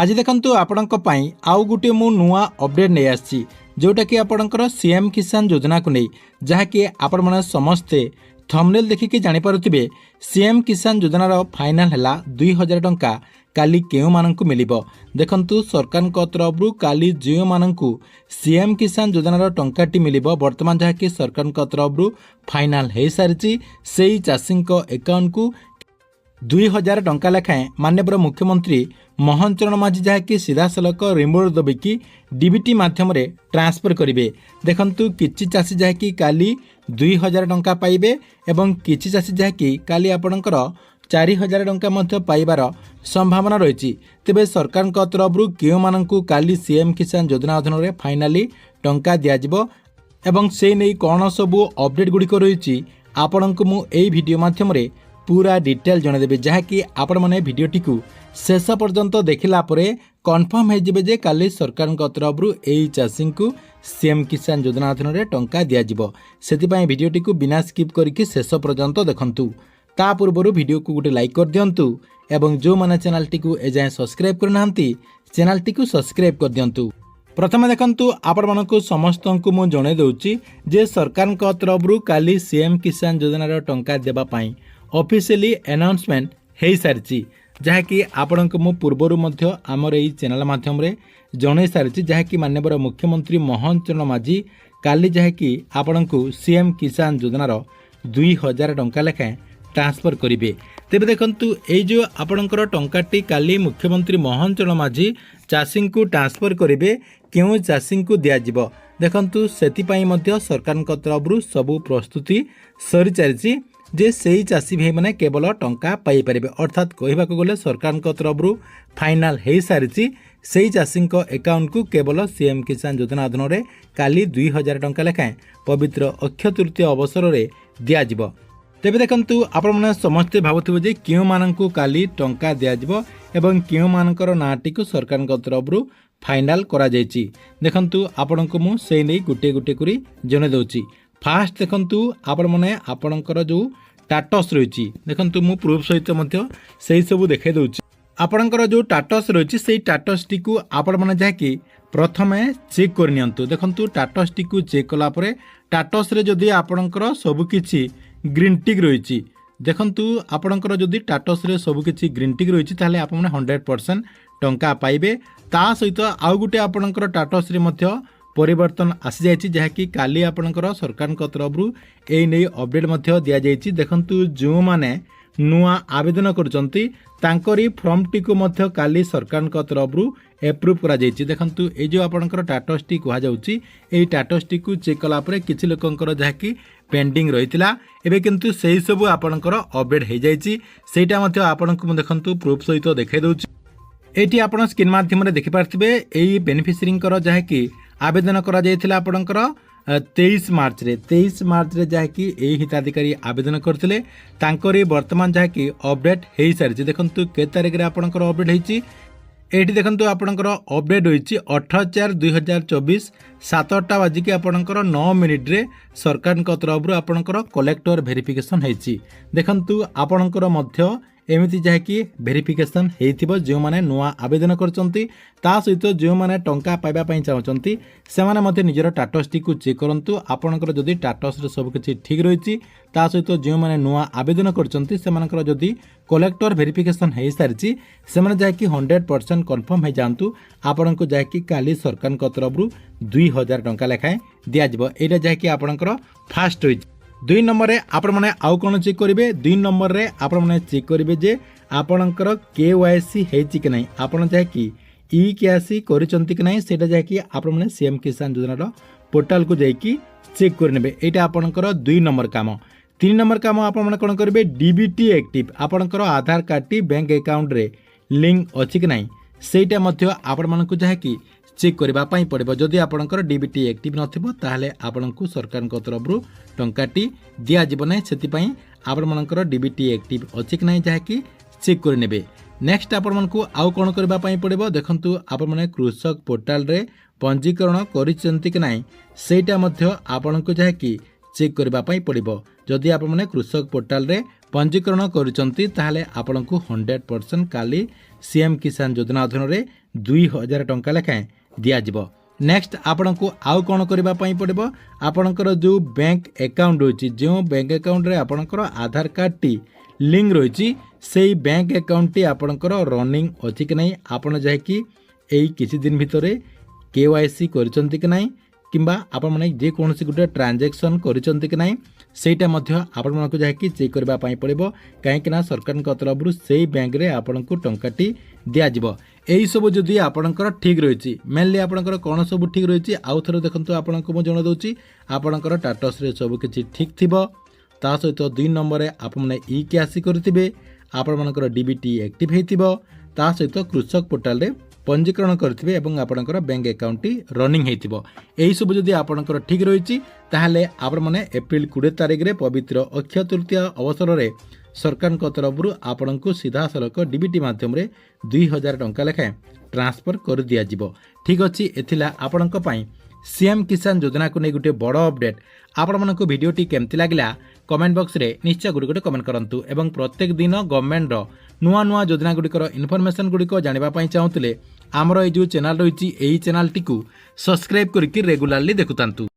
आज देखंतु आपणक पई आउ गुटे मु नुआ अपडेट नै आछि जोटा कि आपणकर सीएम किसान योजना को नै जहा कि आपण माने समस्ते थंबनेल देखिके जानि पारुथिबे। सीएम किसान योजनार फाइनाल हला 2000 टंका काली केउ माननकु मिलिबो। देखंतु सरकार को तरफरु काली जियो माननकु सीएम किसान योजनार टंकाटी मिलिबो। वर्तमान जहा कि सरकार को तरफरु फाइनाल हे सारिछि सेही चाषीक अकाउंट को 2000 टंका लेखाएं माननीय मुख्यमंत्री मोहन चरण माझी जहाँकि सीधासलख रिमोट दबिकी डीबीटी माध्यम ट्रांसफर करेंगे। देखंतु किछि चाषी जहाँकि काली 2000 टंका पाइबे एवं किछि चाषी जहाँकि काली आपणकर 4000 टंका मध्य पाइबार संभावना रही। तेबे सरकार को तरफरु केउ माननकु काली सीएम किसान योजना अधीन में फाइनाली टंका दियाजिबो एवं से नहीं कौन सबू अपडेट गुड़िक रही आपणको मु एई वीडियो माध्यम पूरा डिटेल जनदेबे जहाँकि आपण माने वीडियोटी को शेष पर्यंत देखला परे कन्फर्म हो जे काली सरकार तरफरु एई चाषी को सीएम किसान योजना अधीन में टंका दियाजिबो। सेतिपई वीडियोटी को बिना स्किप करके शेष पर्यंत देखंतु। ता पूर्व वीडियो को गोटे लाइक कर दियंतु एवं जो माने चैनल टी को एजाए सब्सक्राइब करनांती चैनल टी को सब्सक्राइब कर दियंतु। प्रथम देखंतु आपण मानकु समस्त को मु जणे दउची जे सरकार तरफरु काली सीएम किसान योजनार टंका देबा पई ऑफिशियली अनाउंसमेंट हो सारी जहाँकि आपण को मु पूर्वर मध्य आमर यही चैनल माध्यम जन सारी जहाँकि माननीय मुख्यमंत्री मोहन चरण माझी काली जहाँकि आपण को सीएम किसान योजनार 2000 टंका लेखाएं ट्रांसफर करेंगे। तेज देखंतु ये जो आपणकर टंकाटी काली मुख्यमंत्री मोहन चरण माझी चाषी को ट्रांसफर करेंगे क्यों चाषी को दिज्व। देखंतु सेतिपई मध्य सरकार तरफरु सबु प्रस्तुति सरी सारी जे सेही चाषी भाई मैंने केवल टंका पाई पारे। अर्थात कहवाक गले सरकार तरफरु फाइनाल हो सारी से चाषी अकाउंट को केवल सीएम किसान योजना अधीन में काली 2000 टंका लेखाएं पवित्र अक्षय तृतीय अवसर में दिज्व। तेबे देखंतु आपण माने समस्ते भाबुथिबे जे क्यों माननकु काली टंका दिज्व एवं क्यों मानकर नाटी को सरकार तरफरु फाइनाल करा जायछि। देखंतु आपणको मु से नै गुटे गुटे करी जने दउछि। फास्ट देखंतु आपण माने आपणकर जो टाटस रही देखंतु मु प्रूफ सहित मध्य सेही सब देखाई दउछि। आपणकर जो टाटस रही से टाटस टी को आपण माने जाकि प्रथमे चेक कर नियंतु। देखंतु टाटस टी को चेक कला परे टाटस रे जदी आपणकर सब किछि ग्रीन टिक रही देखंतु आपणकर जदी टाटस रे सब किछि ग्रीन टिक रही ताले आपण माने 100% टंका पाइबे। ता सहित आउ गुटे आपणकर टाटस रे मध्य परिवर्तन आसी जाइछि जहाँकि काली आपणकर सरकार तरफरु एई नै अपडेट मध्य दिया जाइछि। देखंतु जो माने नुआ आवेदन करचंती तांकरी फॉर्म टी को मध्य काली सरकार तरफरु एप्रूव करा जाइछि। देखंतु ए जो आपणकर टाटस टी कहा जाउछि एई टाटस टी को चेक कला परे किछि लोकंकर जहाँकि पेंडिंग रहितिला एबे किंतु सेही सब आपणकर अपडेट हो जाइछि। सेटा मध्य आपणको देखंतु प्रूफ सहित देखाई दउछि। एटी आपण स्क्रीन माध्यम रे देखि पारथिबे एई बेनिफिशियरींकर जहाँकि आवेदन करा जायथिला आपणकर 23 मार्च रे जहाँकि एई हिताधिकारी आवेदन करथिले तांकरी वर्तमान जहाँकि अपडेट हो सारी। देखंतु के तारिख रे आपणकर अपडेट होईछि एठी देखंतु आपणकर अपडेट होईछि 18/4/2024 7टा बाजिके आपणकर 9 मिनिट रे सरकार तरफरु आपणकर कलेक्टर वेरिफिकेशन होईछि। देखंतु आपणकर मध्य एमिति जहाँकि वेरिफिकेशन होइथिबो जो माने नुआ आवेदन करचंती ता सहित जो माने टंका पाइबा पई चाहचंती से माने मते निजर टाटस टी को चेक करंतु। आपणकर जदी टाटस रे सब किछि ठीक रहिछि ता सहित जो माने नुआ आवेदन करचंती से मानकर जदी कलेक्टर वेरिफिकेशन हो सारी से माने जहाँकि 100% कन्फर्म हो जांतु आपणको जहाँकि काली सरकार तरफरु 2000 टंका लेखाएं दियाजिबो। एटा जहाँकि आपणकर फास्ट होइछि। 2 नंबर रे आपण माने आउ कोन चेक करिवे 2 नंबर रे आपण माने चेक करिवे जे आपणकर केवाईसी हेछि कि नै आपण जहाँकि ई केवाईसी करिसंती कि नै सेटा जहाँकि आपण माने सीएम किसान योजनार पोर्टल को जाइकी चेक करनेबे। एटा आपणकर 2 नंबर काम। 3 नंबर काम आपण माने कोन करिवे डीबीटी एक्टिव आपणकर आधार कार्ड टी बैंक अकाउंट रे लिंक अछि कि नै सेटा मध्य आपण मानकु जहाँकि चेक करबा पई पड़िबो। जदि आपणकर डीबीटी एक्टिव नथिबो ताहले आपणकु सरकार तरफरु टंकाटी दिया जिवो नै। सेति पई आपण मानकर डीबीटी एक्टिव अछि कि नै जहाँकि चेक कर नेबे। नेक्स्ट आपण मानकु आउ कोन करबा पई पड़िबो देखंतु आपण माने कृषक पोर्टल रे पंजीकरण करिसंती कि नै सेटा मध्य आपणकु जहाँकि चेक करबा पई पड़िबो। जदि आपण माने कृषक पोर्टल रे पंजीकरण करुचंती ताहले आपनको 100% काली सीएम किसान योजना अधीन 2000 टंका लेखाएं दियाजिबो। नेक्स्ट आपनको आउ कौन करबा पई पड़िबो आपनकर जो बैंक अकाउंट होची जो बैंक अकाउंट रे आपनकर आधार कार्ड टी लिंक रही सेई बैंक अकाउंट टी आपनकर रनिंग अछि कि नहीं आपन जाय कि एई किछि दिन भितरे केवाईसी करिसंती कि नहीं किंबा आपण माने जे कोनसी गुटे ट्रांजैक्शन करिसंती कि नहीं सेटा मध्य आपण मानकु जाय कि चेक करबा पई पड़िबो काहे कि ना सरकार को तरफरु सेई बैंक रे आपनकु टंकाटी दिया जिवो। एई सब जदि आपनकर ठीक रहिछि मेनली आपनकर कोन सब ठीक रहिछि आउ थरो देखंतु आपनकु मो जण दउछि आपनकर स्टेटस रे सब किछि ठीक थिबो ता सहित 2 नंबर रे आपण माने ई कैसी करथिबे आपण मानकर डीबीटी एक्टिव हेतिबो ता सहित कृषक पोर्टल रे पंजीकरण करथिबे एवं आपनकर बैंक अकाउंट टी रनिंग हेतिबो। एई सब जदि आपनकर ठीक रहिछि ताहाले आपण माने एप्रिल 20 तारिख रे पवित्र अक्षय तृतीया अवसर रे सरकार को तरफरु आपनकु सीधा सलक डीबीटी माध्यम रे 2000 टंका लेखाएं ट्रांसफर कर दिया जिवो। ठीक अछि एथिला आपनक पई सीएम किसान योजना को नै गुटे बड़ अपडेट। आपण मानकु वीडियोटी केमति लागला कमेंट बॉक्स रे निश्चय गुडी कमेंट करंतु एवं प्रत्येक दिन गवर्नमेंट रो नुआ नुआ योजना गुडिकर इनफॉरमेशन गुडिको जानिबा पई चाहुतले हमरो ए जो चैनल रहिछि एही चैनल टिकु सब्सक्राइब करिकि रेगुलरली देखुतांतु।